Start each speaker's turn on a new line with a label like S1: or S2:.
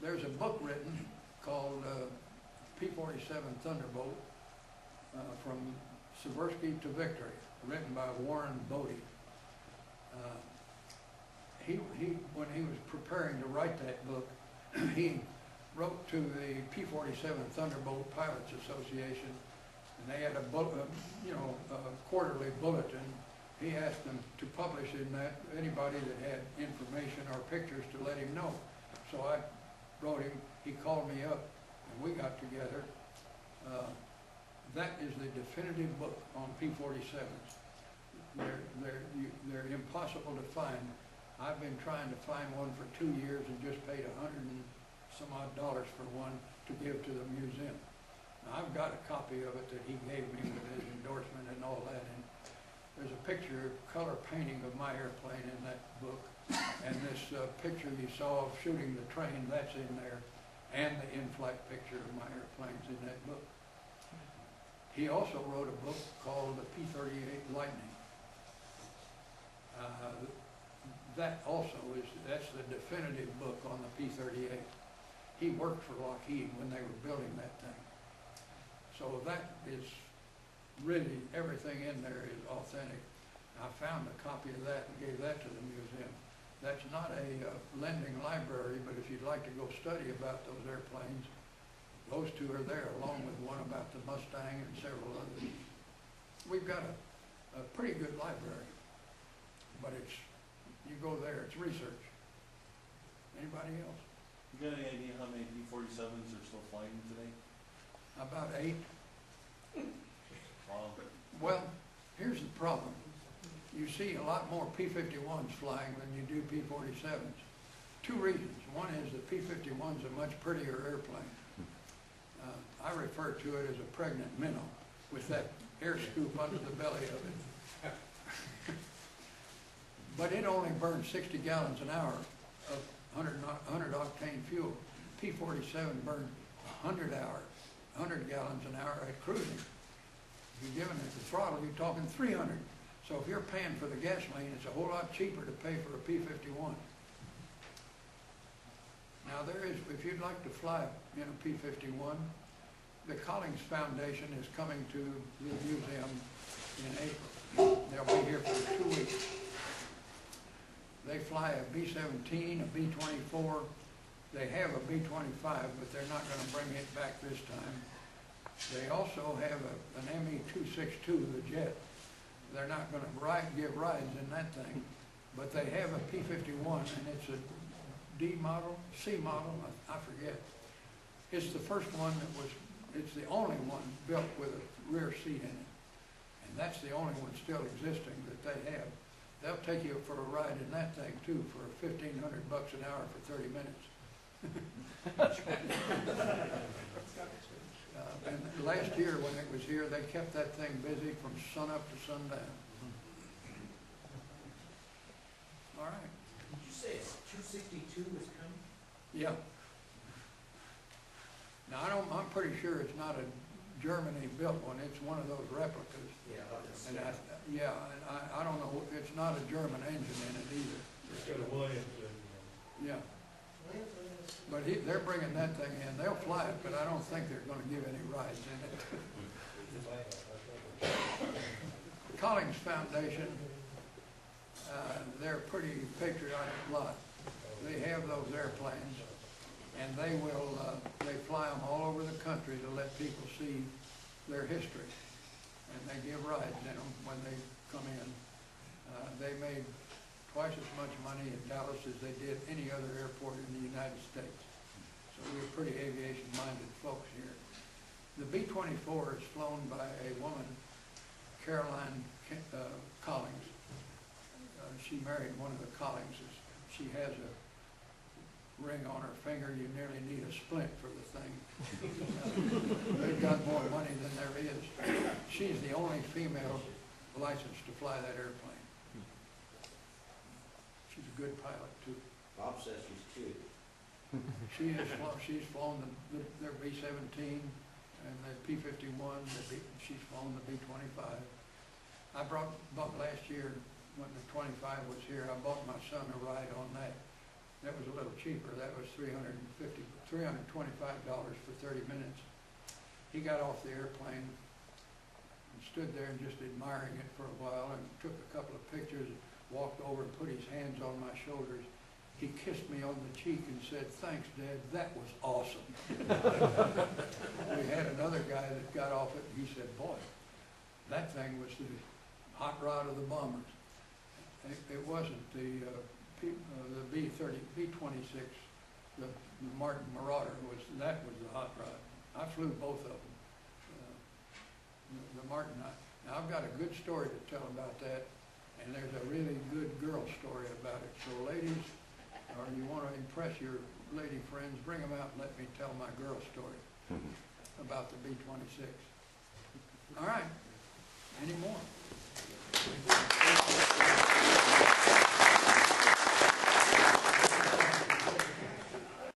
S1: there's a book written called P-47 Thunderbolt, From Subversky to Victory, written by Warren Bodie. When he was preparing to write that book, he wrote to the P-47 Thunderbolt Pilots Association, and they had a quarterly bulletin. He asked them to publish in that anybody that had information or pictures to let him know. So I wrote him, he called me up, and we got together. That is the definitive book on P-47s. They're impossible to find. I've been trying to find one for 2 years and just paid $100 and some odd for one to give to the museum. Now, I've got a copy of it that he gave me with his endorsement and all that. And there's a picture, color painting of my airplane in that book. And this picture you saw of shooting the train, that's in there. And the in-flight picture of my airplane's in that book. He also wrote a book called the P-38 Lightning. That's the definitive book on the P-38. He worked for Lockheed when they were building that thing. So that is really, everything in there is authentic. I found a copy of that and gave that to the museum. That's not a lending library, but if you'd like to go study about those airplanes, those two are there, along with one about the Mustang and several others. We've got a pretty good library, but you go there, it's research. Anybody else?
S2: You got any idea how many P-47s are still flying today?
S1: About 8.
S2: Wow.
S1: Well, here's the problem. You see a lot more P-51s flying than you do P-47s. 2 reasons. One is the P-51's a much prettier airplane. I refer to it as a pregnant minnow with that air scoop under the belly of it. But it only burns 60 gallons an hour of 100 octane fuel. P-47 burned 100 gallons an hour at cruising. If you're giving it the throttle, you're talking 300. So if you're paying for the gasoline, it's a whole lot cheaper to pay for a P-51. Now there is, if you'd like to fly in a P-51, the Collins Foundation is coming to the museum in April. They'll be here for 2 weeks. They fly a B-17, a B-24. They have a B-25, but they're not going to bring it back this time. They also have an ME-262, the jet. They're not going to give rides in that thing, but they have a P-51, and it's a D model, C model, I forget. It's the first one it's the only one built with a rear seat in it. And that's the only one still existing that they have. They'll take you for a ride in that thing too for $1,500 an hour for 30 minutes. And last year when it was here, they kept that thing busy from sun up to sundown. All right.
S3: Did you say it's 262 is coming?
S1: Yeah. Now I'm pretty sure it's not a Germany built one. It's one of those replicas.
S3: Yeah,
S1: and I don't know. It's not a German engine in it either.
S4: It's got a Williams in
S1: Yeah. But they're bringing that thing in. They'll fly it, but I don't think they're going to give any rides in it. Collins Foundation, they're a pretty patriotic lot. They have those airplanes, and they fly them all over the country to let people see their history. And they give rides in them when they come in. They made twice as much money in Dallas as they did any other airport in the United States. So we're pretty aviation-minded folks here. The B-24 is flown by a woman, Caroline Collins. She married one of the Collinses. She has a ring on her finger. You nearly need a splint for the thing. They've got more money than there is. She's the only female licensed to fly that airplane. She's a good pilot too.
S3: Bob says she's cute.
S1: She's flown their B-17 and the P-51. She's flown the B-25. I bought last year when the 25 was here. I bought my son a ride on that, That was a little cheaper. That was $325 for 30 minutes. He got off the airplane and stood there and just admiring it for a while and took a couple of pictures, walked over and put his hands on my shoulders. He kissed me on the cheek and said, "Thanks, Dad, that was awesome." We had another guy that got off it, and he said, "Boy, that thing was the hot rod of the bombers." It wasn't the B-26, the Martin Marauder, that was the hot rod. I flew both of them. The Martin, now I've got a good story to tell about that, and there's a really good girl story about it. So ladies, or you want to impress your lady friends, bring them out and let me tell my girl story about the B-26. All right, any more?